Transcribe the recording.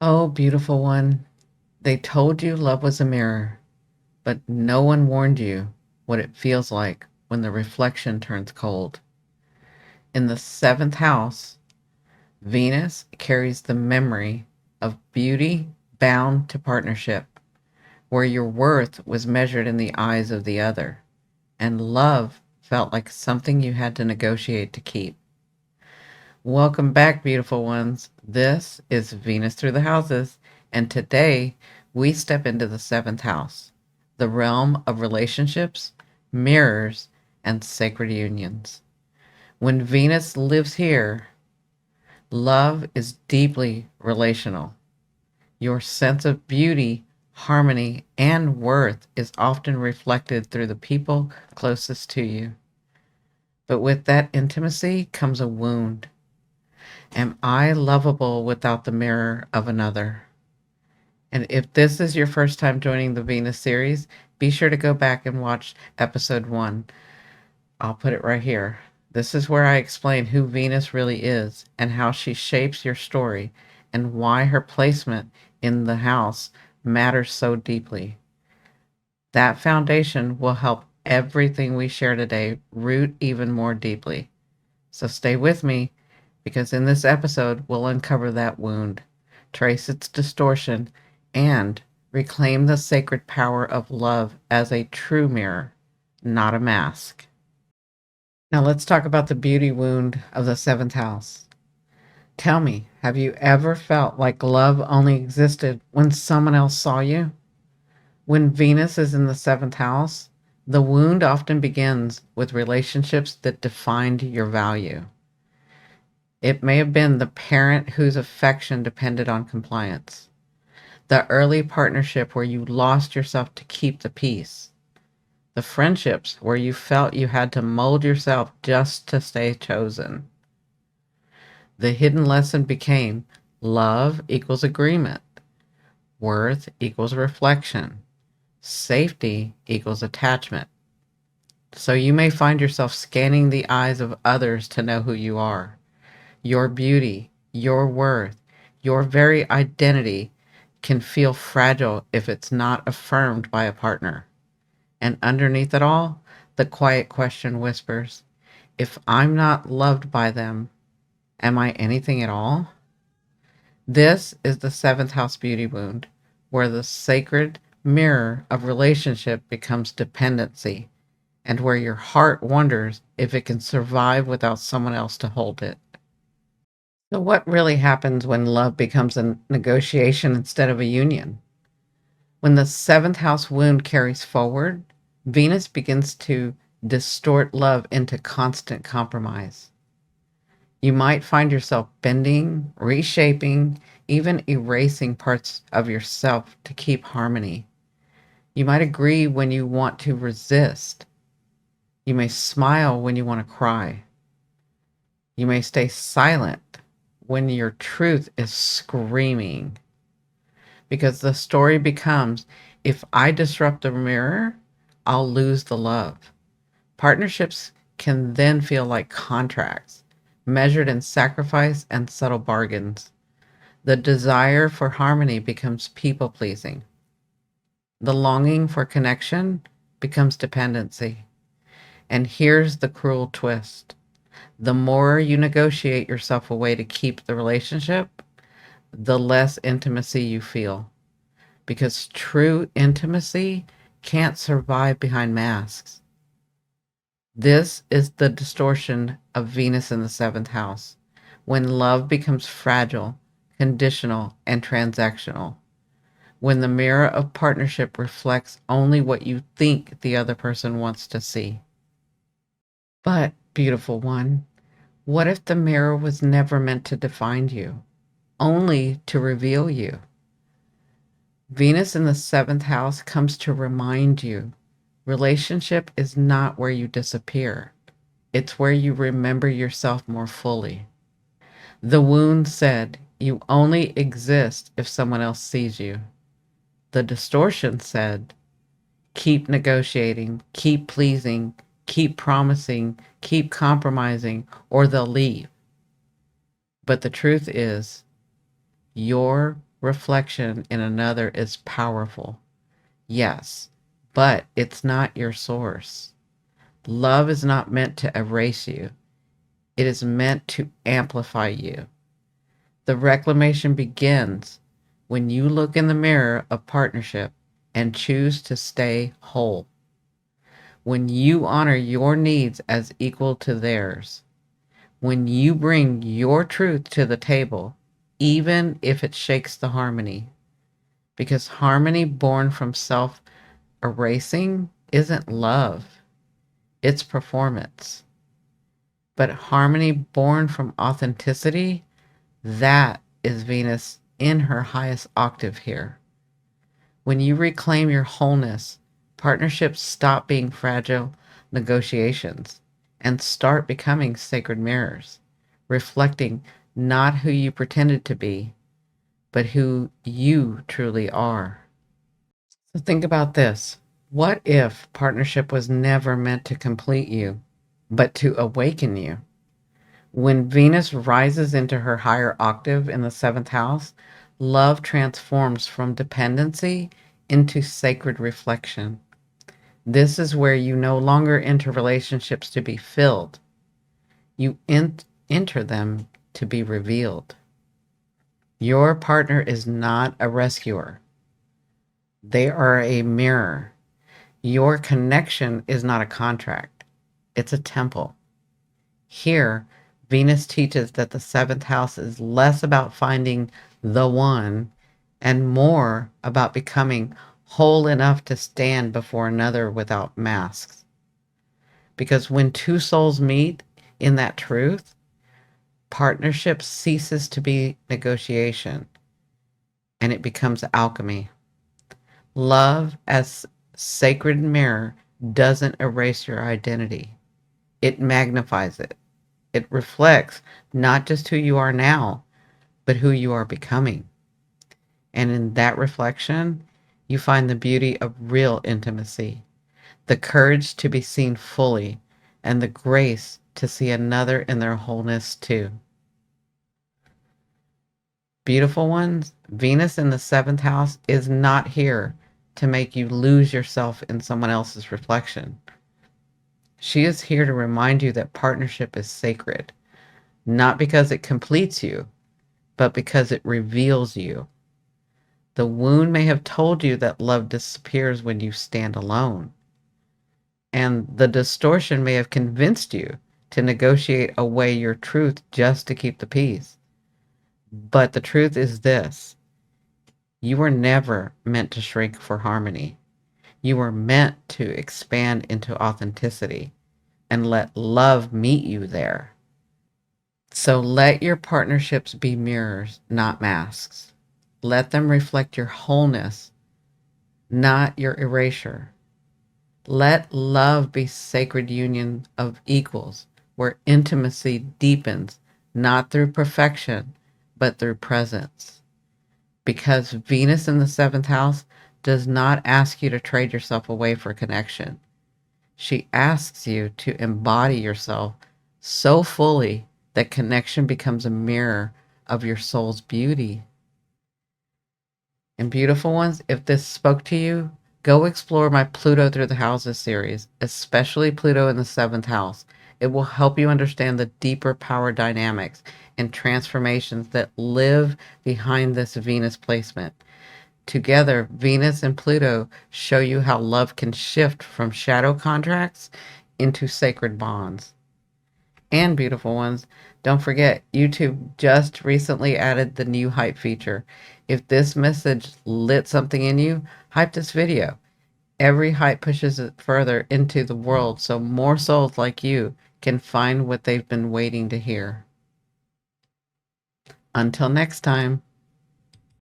Oh, beautiful one, they told you love was a mirror, but no one warned you what it feels like when the reflection turns cold. In the seventh house, Venus carries the memory of beauty bound to partnership, where your worth was measured in the eyes of the other, and love felt like something you had to negotiate to keep. Welcome back, beautiful ones. This is Venus Through the Houses, and today we step into the seventh house, the realm of relationships, mirrors, and sacred unions. When Venus lives here, love is deeply relational. Your sense of beauty, harmony, and worth is often reflected through the people closest to you. But with that intimacy comes a wound. Am I lovable without the mirror of another? And if this is your first time joining the Venus series, be sure to go back and watch episode 1. I'll put it right here. This is where I explain who Venus really is and how she shapes your story and why her placement in the house matters so deeply. That foundation will help everything we share today root even more deeply. So stay with me because in this episode, we'll uncover that wound, trace its distortion, and reclaim the sacred power of love as a true mirror, not a mask. Now, let's talk about the beauty wound of the seventh house. Tell me, have you ever felt like love only existed when someone else saw you? When Venus is in the seventh house, the wound often begins with relationships that defined your value. It may have been the parent whose affection depended on compliance, the early partnership where you lost yourself to keep the peace, the friendships where you felt you had to mold yourself just to stay chosen. The hidden lesson became love equals agreement, worth equals reflection, safety equals attachment. So you may find yourself scanning the eyes of others to know who you are. Your beauty, your worth, your very identity can feel fragile if it's not affirmed by a partner. And underneath it all, the quiet question whispers, if I'm not loved by them, am I anything at all? This is the seventh house beauty wound, where the sacred mirror of relationship becomes dependency, and where your heart wonders if it can survive without someone else to hold it. So, what really happens when love becomes a negotiation instead of a union? When the seventh house wound carries forward, Venus begins to distort love into constant compromise. You might find yourself bending, reshaping, even erasing parts of yourself to keep harmony. You might agree when you want to resist. You may smile when you want to cry. You may stay silent when your truth is screaming. Because the story becomes, if I disrupt the mirror, I'll lose the love. Partnerships can then feel like contracts, measured in sacrifice and subtle bargains. The desire for harmony becomes people pleasing. The longing for connection becomes dependency. And here's the cruel twist: the more you negotiate yourself away to keep the relationship, the less intimacy you feel. Because true intimacy can't survive behind masks. This is the distortion of Venus in the seventh house, when love becomes fragile, conditional, and transactional. When the mirror of partnership reflects only what you think the other person wants to see. But, beautiful one, what if the mirror was never meant to define you, only to reveal you? Venus in the seventh house comes to remind you relationship is not where you disappear, it's where you remember yourself more fully. The wound said you only exist if someone else sees you. The distortion said keep negotiating, keep pleasing, keep promising, keep compromising, or they'll leave. But the truth is, your reflection in another is powerful. Yes, but it's not your source. Love is not meant to erase you. It is meant to amplify you. The reclamation begins when you look in the mirror of partnership and choose to stay whole. When you honor your needs as equal to theirs. When you bring your truth to the table, even if it shakes the harmony. Because harmony born from self erasing isn't love, it's performance. But harmony born from authenticity, that is Venus in her highest octave here. When you reclaim your wholeness, partnerships stop being fragile negotiations and start becoming sacred mirrors, reflecting not who you pretended to be, but who you truly are. So think about this. What if partnership was never meant to complete you, but to awaken you? When Venus rises into her higher octave in the seventh house, love transforms from dependency into sacred reflection. This is where you no longer enter relationships to be filled, you enter them to be revealed. Your partner is not a rescuer, they are a mirror. Your connection is not a contract, it's a temple. Here, Venus teaches that the seventh house is less about finding the one and more about becoming whole enough to stand before another without masks. Because when two souls meet in that truth, partnership ceases to be negotiation and it becomes alchemy. Love as sacred mirror doesn't erase your identity, it magnifies it. It reflects not just who you are now, but who you are becoming. And in that reflection, you find the beauty of real intimacy, the courage to be seen fully, and the grace to see another in their wholeness too. Beautiful ones, Venus in the seventh house is not here to make you lose yourself in someone else's reflection. She is here to remind you that partnership is sacred, not because it completes you, but because it reveals you. The wound may have told you that love disappears when you stand alone. And the distortion may have convinced you to negotiate away your truth just to keep the peace. But the truth is this: you were never meant to shrink for harmony. You were meant to expand into authenticity and let love meet you there. So let your partnerships be mirrors, not masks. Let them reflect your wholeness, not your erasure. Let love be sacred union of equals, where intimacy deepens, not through perfection, but through presence. Because Venus in the seventh house does not ask you to trade yourself away for connection. She asks you to embody yourself so fully that connection becomes a mirror of your soul's beauty. And beautiful ones, if this spoke to you, go explore my Pluto Through the Houses series, especially Pluto in the seventh house. It will help you understand the deeper power dynamics and transformations that live behind this Venus placement. Together, Venus and Pluto show you how love can shift from shadow contracts into sacred bonds. And beautiful ones, don't forget, YouTube just recently added the new hype feature. If this message lit something in you, hype this video. Every hype pushes it further into the world so more souls like you can find what they've been waiting to hear. Until next time.